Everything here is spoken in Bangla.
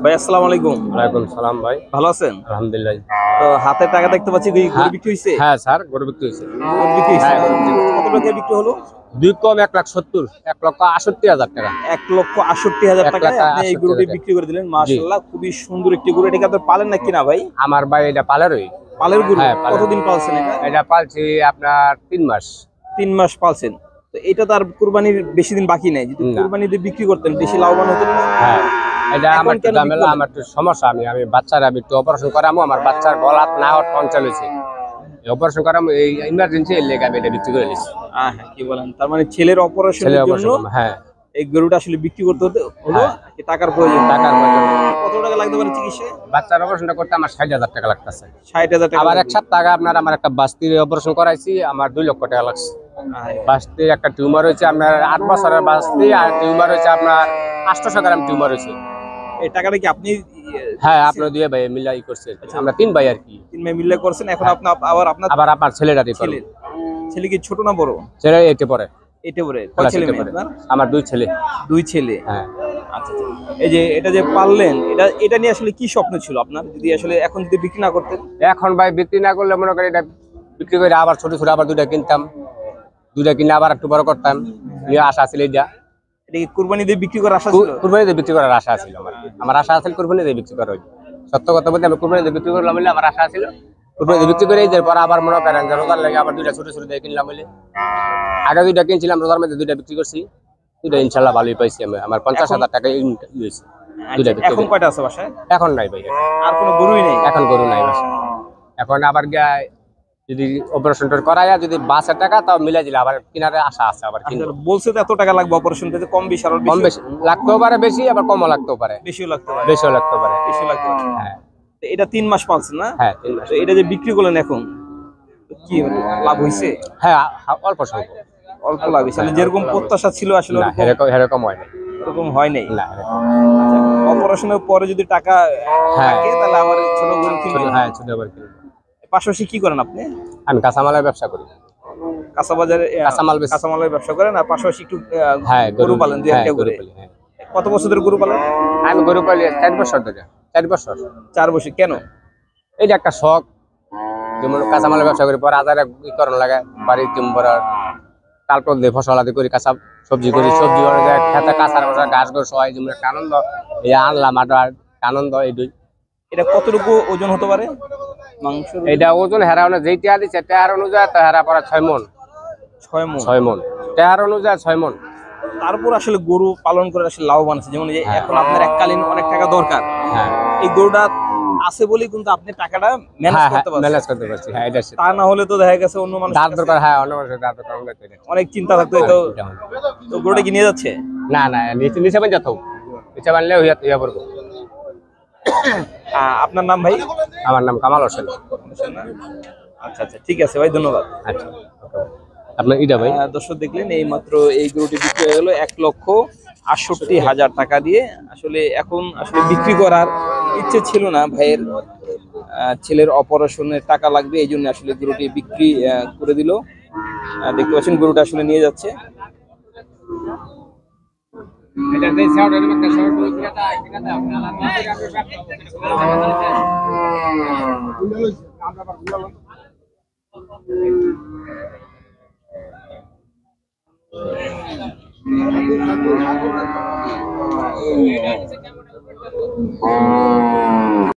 ভাই আসসালামু আলাইকুম। ওয়ালাইকুম সালাম ভাই। ভালো আছেন? আলহামদুলিল্লাহ। তো হাতে টাকা দেখতে পাচ্ছি, গরু বিক্রি হইছে? হ্যাঁ স্যার, গরু বিক্রি হয়েছে। গরু বিক্রি হইছে? হ্যাঁ, গরু বিক্রি হয়েছে। কত টাকা বিক্রি হলো? 2 কম 1,70,000, 1,68,000 টাকা। 1,68,000 টাকায় আপনি এই গরুটি 1,68,000 বিক্রি করে দিলেন। মাশাআল্লাহ, খুবই সুন্দর একটি গরু। এটা কি আপনি পালেন নাকি না ভাই? আমার ভাই এটা পালেরই। পালের গরু? হ্যাঁ, পালের। কতদিন পালছেন এটা? এটা পালছি আপনার 3 মাস। 3 মাস পালছেন। তো এটা তো আর কুরবানির বেশি দিন বাকি নাই। যদি না। কুরবানিতে বিক্রি করতেন বেশি লাভবান হতেন না? হ্যাঁ, এটা এখন আমার কেন ঝামেলা, বিক্রি আমার একটু সমস্যা। আমি বাচ্চার একটু অপারেশন করামো, আমার বাচ্চার গলা না হওয়ার টনসিল হয়েছে। এই অপারেশন করামো, এই ইমার্জেন্সি এর লেগে আমি এটা বিক্রি করে দিয়েছি। হ্যাঁ, কি বলেন? তার মানে ছেলের অপারেশনের ছেলে জন্য অপারেশন, হ্যাঁ এই গরুটা আসলে বিক্রি করতে হলো। হ্যাঁ। টাকার প্রয়োজন। টাকার প্রয়োজন। কত টাকা লাগতে পারে চিকিৎসায়? বাচ্চার অপারেশনটা করতে আমার 60,000 টাকা লাগতেছে। 60,000 টাকা আবার লাগবে। এক সপ্তাহ আগে আমার একটা বাস্তির অপারেশন করাইছি, আমার 2 লক্ষ টাকা লাগছে। বাস্তির একটা টিউমার হয়েছে আপনার 8 বছরের বাস্তি, আর টিউমার হয়েছে আপনার 800 গ্রাম টিউমার হয়েছে। এই টাকাটা কি আপনি হ্যাঁ, আপনার 2 ভাই মিলাই করছে। আমরা 3 ভাই আর কি। 3 ভাই মিলে করছেন? এখন আপনি আবার আপনার ছেলেটারই ছেলে ছেলে কি ছোট না বড়? ছেলে এইটে পড়ে। এটা পরে কয় ছেলে মেয়ে আপনার? আমার 2 ছেলে। 2 ছেলে। হ্যাঁ। আচ্ছা। এই যে এটা যে পাললেন, এটা নিয়ে আসলে কি স্বপ্ন ছিল আপনার? যদি আসলে এখন যদি বিক্রি না করতেন? এখন ভাই বিক্রি না করলে মনে করি এটা বিক্রি করে আবার ছোট ছোট আবার 2টা কিনতাম, 2টা কিনে আবার একটু বড় করতাম। নিয়ে আশা ছিল এটা কি কুরবানি দিয়ে বিক্রি করার আশা ছিল? কুরবানিতে বিক্রি করার আশা ছিল আমার আশা আছে কুরবানিতে বিক্রি করার। সত্য কথা বলতে আমি কুরবানিতে বিক্রি করলাম বলে আমার আশা ছিল। কুরবানিতে বিক্রি করে এর পর আবার মনে করেন যে রোজার লাগে আবার 2টা ছোট ছোট দিয়ে কিনলাম বলে। আগে 2টা কিনছিলাম, রোজার মধ্যে 2টা বিক্রি করছি। 2টা ইনশাআল্লাহ ভালোই পাইছি আমি। আমার 50,000 টাকা হয়েছে 2টা বিক্রি। এখন কয়টা আছে বাসায়? এখন নাই ভাই, আর কোনো গরুই নেই? এখন গরু নাই বাসায়। এখন আবার যদি অপারেশনটা করায়া যদি বাসের টাকা তাও মিলাই দিলে আবার কিনারে আশা আছে। আবার কিনবো। বলছে তো এত টাকা লাগবে অপারেশন করতে, কম বেশি আরো কম বেশি লাগতেও পারে, বেশি আবার কমও লাগতেও পারে, বেশিও লাগতে পারে। বেশিও লাগতে পারে। বেশিও লাগতে পারে। হ্যাঁ। তো এটা 3 মাস পালছেন না? হ্যাঁ, 3 মাস। তো এটা যে বিক্রি করলেন এখন কি লাভ হইছে? হ্যাঁ, অল্প স্বল্প। অল্প লাভ হইছে। যেরকম প্রত্যাশা ছিল আসলে না, এরকম হয় নাই। ওরকম হয় নাই। না, অপারেশনের পরে যদি টাকা থাকে তাহলে আবার ছোট গরু কিনবেন? হ্যাঁ, ছোট আবার কিনবো। পাশাপাশি কি করেন আপনি? আমি কাঁচামালের ব্যবসা করি। কাঁচা বাজারে কাঁচামাল বেশি। কাঁচামালের ব্যবসা করেন আর পাশাপাশি একটু হ্যাঁ, গরু পালন, দুই একটা করে। হ্যাঁ। কত বছর ধরে গরু পালন? আমি গরু পালি 4 বছর ধরে। 4 বছর। 4 বছর। কেন? এই যে একটা শখ, যেমন কাঁচামালের ব্যবসা করি, পর আদারে ই করণ লাগে বাড়ির টিম্বর তারপর দিয়ে ফসল আদি করি, কাঁচা সবজি করি, সবজি খেতে কাঁচার বসা গাছ গোছ হয়, যেমন একটা আনন্দ। এই আনলাম আটার আনন্দ। এইটাই। এটা কতটুকু ওজন হতে পারে মাংস? এটা ওজন হেরানো যেইটা দিচ্ছে তেহার অনুযায়ী তো হেরা পড়া 6 মণ। 6 মণ? 6 মণ তেহার অনুযায়ী 6 মণ। তারপর আসলে গরু পালন করে আসলে লাভবান আছে। যেমন এখন আপনার এককালীন অনেক টাকা দরকার। হ্যাঁ, এই গরুটা আছে বলেই কিন্তু আপনি টাকাটা ম্যানেজ করতে পারছেন। ম্যানেজ করতে পারছি। হ্যাঁ, এটা তা না হলে তো দেখা গেছে অন্য মানুষ দাঁত দরকার। হ্যাঁ, অন্য মানুষের দাঁত দরকার হলে অনেক চিন্তা থাকতো। তো গরুটা কি নিয়ে যাচ্ছে? না না, নিচে বান যেত, নিচে বানলে হইয়া পড়বো। আপনার নাম ভাই? আমার নাম কামাল হোসেন। আচ্ছা, ঠিক আছে ভাই, ধন্যবাদ। আচ্ছা, আপনার ইটা ভাই। দর্শক দেখলেন এই মাত্র এই গরুটি বিক্রি হয়ে গেল 1,68,000 টাকা দিয়ে। আসলে এখন আসলে বিক্রি করার ইচ্ছে ছিল না ভাইয়ের, ছেলের অপারেশনের টাকা লাগবে, এই জন্য আসলে গরুটি বিক্রি করে দিল। দেখতে পাচ্ছেন গরুটা আসলে নিয়ে যাচ্ছে।